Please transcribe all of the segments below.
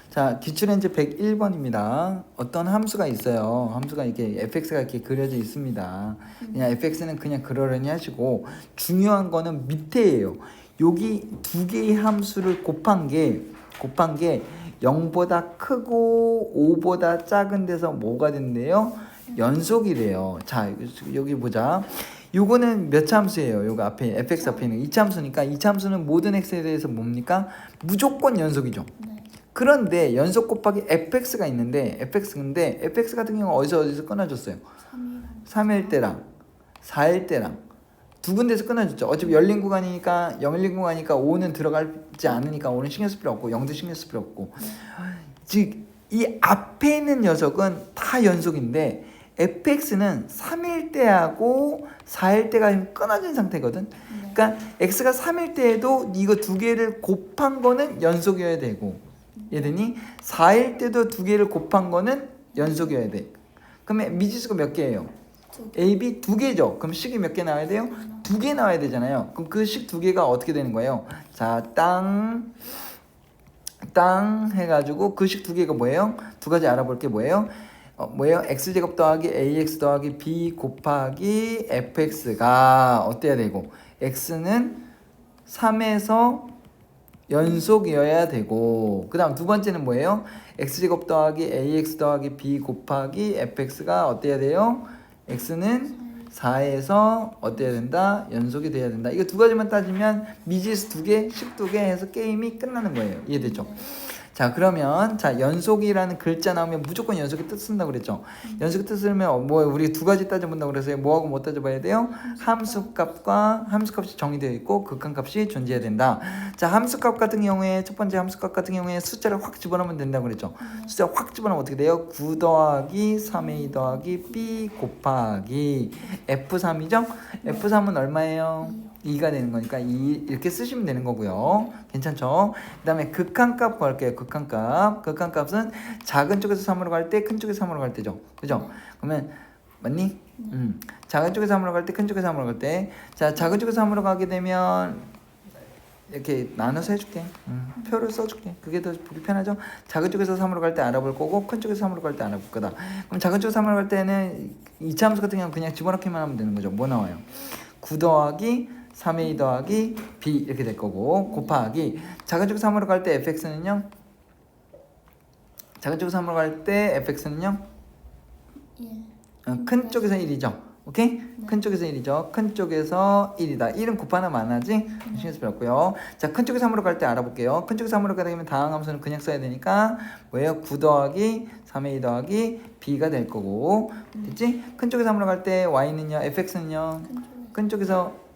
자, 기출문제 101번입니다. 어떤 함수가 있어요. 함수가 이렇게 fx가 이렇게 그려져 있습니다. 그냥 fx는 그냥 그러려니 하시고 중요한 거는 밑에예요. 여기 두 개의 함수를 곱한 게 0보다 크고 5보다 작은 데서 뭐가 된대요? 연속이 돼요. 자, 여기 보자. 요거는 몇 차 함수예요? 요거 앞에 fx 앞에 있는 2차 함수니까 2차 함수는 모든 x에 대해서 뭡니까? 무조건 연속이죠. 그런데 연속 곱하기 fx가 있는데 fx 같은 경우는 어디서 끊어졌어요? 3일 때랑 4일 때랑 두 군데에서 끊어졌죠. 어차피 열린 구간이니까 5는 들어가지 않으니까 5는 신경 쓸 필요 없고 0도 신경 쓸 필요 없고 즉 이 앞에 있는 녀석은 다 연속인데 fx는 3일 때하고 4일 때가 끊어진 상태거든. 그러니까 x가 3일 때에도 이거 두 개를 곱한 거는 연속이어야 되고 얘들이 4일 때도 두 개를 곱한 거는 연속이어야 돼. 그러면 미지수가 몇 개예요? A, B 두 개죠. 그럼 식이 몇 개 나와야 돼요? 두 개 나와야 되잖아요. 그럼 그 식 두 개가 어떻게 되는 거예요? 자, 땅 해가지고 그 식 두 개가 뭐예요? 두 가지 알아볼 게 뭐예요? 뭐예요? x제곱 더하기 ax 더하기 b 곱하기 fx가 어때야 되고 x는 3에서 연속이어야 되고 그 다음 두 번째는 뭐예요? x제곱 더하기 ax 더하기 b 곱하기 fx가 어때야 돼요? x는 4에서 어때야 된다? 연속이 돼야 된다. 이거 두 가지만 따지면 미지수 두 개, 식 두 개 해서 게임이 끝나는 거예요. 이해되죠? 자, 그러면 연속이라는 글자 나오면 무조건 연속의 뜻 쓴다고 그랬죠. 연속의 뜻을 쓰면 뭐 우리 두 가지 따져본다고 그래서 뭐하고 뭐 따져봐야 돼요? 함수값과 함수값이 정의되어 있고 극한값이 존재해야 된다. 자, 함수값 같은 경우에 첫 번째 함수값 같은 경우에 숫자를 확 집어넣으면 된다고 그랬죠. 숫자 확 집어넣으면 어떻게 돼요? 9 더하기 3a 더하기 b 곱하기 f3이죠? f3은 얼마예요? 2가 되는 거니까 2 이렇게 쓰시면 되는 거고요. 괜찮죠? 그 다음에 극한값 구할게요. 극한값은 작은 쪽에서 3으로 갈 때 큰 쪽에서 3으로 갈 때죠. 그죠? 그러면 맞니? 작은 쪽에서 3으로 갈 때 큰 쪽에서 3으로 갈 때 자, 작은 쪽에서 3으로 가게 되면 이렇게 나눠서 해줄게. 표를 써줄게. 그게 더 보기 편하죠? 작은 쪽에서 3으로 갈 때 알아볼 거고 큰 쪽에서 3으로 갈 때 알아볼 거다. 그럼 작은 쪽에서 3으로 갈 때는 2차 함수 같은 경우는 그냥 집어넣기만 하면 되는 거죠. 뭐 나와요? 9 더하기 3a 더하기 b 이렇게 될 거고 곱하기 작은 쪽에서 3으로 갈 때 fx는요? 작은 쪽에서 3으로 갈 때 fx는요? 큰 쪽에서 1이죠. 오케이? 네. 큰 쪽에서 1이죠. 큰 쪽에서 1이다. 1은 곱하면 안 하지? 신경 쓸 필요 없고요. 자, 큰 쪽에서 3으로 갈 때 알아볼게요. 큰 쪽에서 3으로 가게 되면 다음 함수는 그냥 써야 되니까 뭐예요? 9 더하기 3a 더하기 b가 될 거고 됐지? 큰 쪽에서 3으로 갈 때 y는요? fx는요? 큰 쪽에서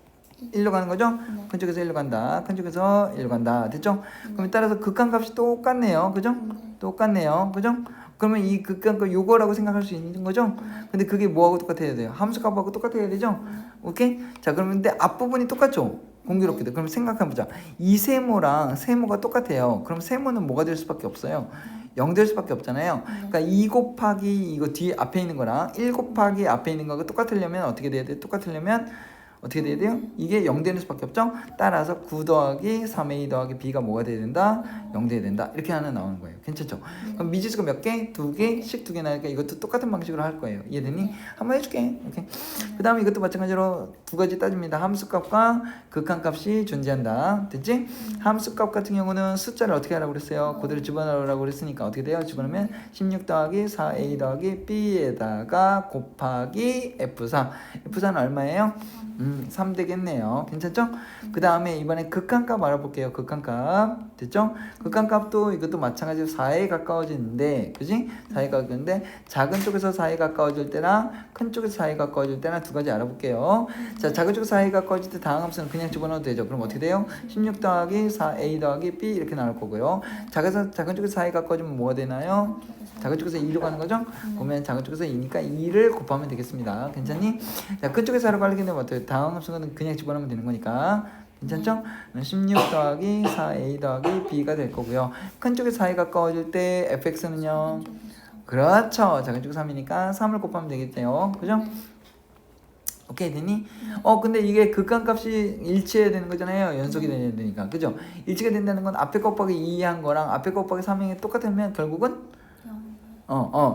1로 가는 거죠? 네. 큰 쪽에서 1로 간다. 큰 쪽에서 1로 간다. 됐죠? 그럼 따라서 극한값이 똑같네요. 그죠? 똑같네요. 그죠? 그러면 이 극한값 요거라고 생각할 수 있는 거죠? 근데 그게 뭐하고 똑같아야 돼요? 함수값하고 똑같아야 되죠? 오케이? 자, 그러면 근데 앞부분이 똑같죠? 공교롭게도. 그럼 생각해보자. 이 세모랑 세모가 똑같아요. 그럼 세모는 뭐가 될 수밖에 없어요? 0 될 수밖에 없잖아요. 그러니까 2 곱하기 이거 뒤에 앞에 있는 거랑 1 곱하기 앞에 있는 거가 똑같으려면 어떻게 돼야 돼요? 똑같으려면 어떻게 돼야 돼요? 이게 0 되는 수밖에 없죠? 따라서 9 더하기 3a 더하기 b가 뭐가 돼야 된다? 0 돼야 된다. 이렇게 하나 나오는 거예요. 괜찮죠? 그럼 미지수가 몇 개? 2개? 식 2개 나니까 이것도 똑같은 방식으로 할 거예요. 이해되니? 한번 해줄게. 오케이. 그 다음에 이것도 마찬가지로 두 가지 따집니다. 함수값과 극한값이 존재한다. 됐지? 함수값 같은 경우는 숫자를 어떻게 하라고 그랬어요? 그대로 집어넣으라고 그랬으니까 어떻게 돼요? 집어넣으면 16 더하기 4a 더하기 b에다가 곱하기 f4. f4는 얼마예요? 3 되겠네요. 괜찮죠? 그 다음에 이번에 극한값 알아볼게요. 극한값. 됐죠? 극한값도 이것도 마찬가지로 4에 가까워지는데, 그지? 4에 가까워지는데, 작은 쪽에서 4에 가까워질 때랑 큰 쪽에서 4에 가까워질 때랑 두 가지 알아볼게요. 자, 작은 쪽에서 4에 가까워질 때 다음 함수는 그냥 집어넣어도 되죠. 그럼 어떻게 돼요? 16 더하기 4a 더하기 b 이렇게 나올 거고요. 작은 쪽에서 4에 가까워지면 뭐가 되나요? 작은 쪽에서 2로 가는 거죠? 그러면 작은 쪽에서 2니까 2를 곱하면 되겠습니다. 괜찮니? 자, 큰 쪽에서 4로 가게 되면 어때요? 다음 함수는 그냥 집어넣으면 되는 거니까. 괜찮죠? 16 더하기 4a 더하기 b가 될 거고요. 큰 쪽에서 4에 가까워질 때 fx는요? 그렇죠. 작은 쪽에서 3이니까 3을 곱하면 되겠죠. 그죠? 오케이 되니? 근데 이게 극한값이 일치해야 되는 거잖아요. 연속이 돼야 되니까. 그죠? 일치가 된다는 건 앞에 곱하기 2 한 거랑 앞에 곱하기 3이 똑같으면 결국은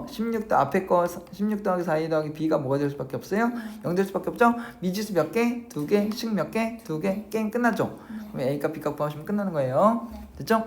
16 앞에 거 16 더하기 4 더하기 b가 뭐가 될 수밖에 없어요? 0 될 수밖에 없죠? 미지수 몇 개? 2개, 식 몇 개? 2개, 게임 끝났죠? 그럼 a값 b값 구하시면 끝나는 거예요. 됐죠?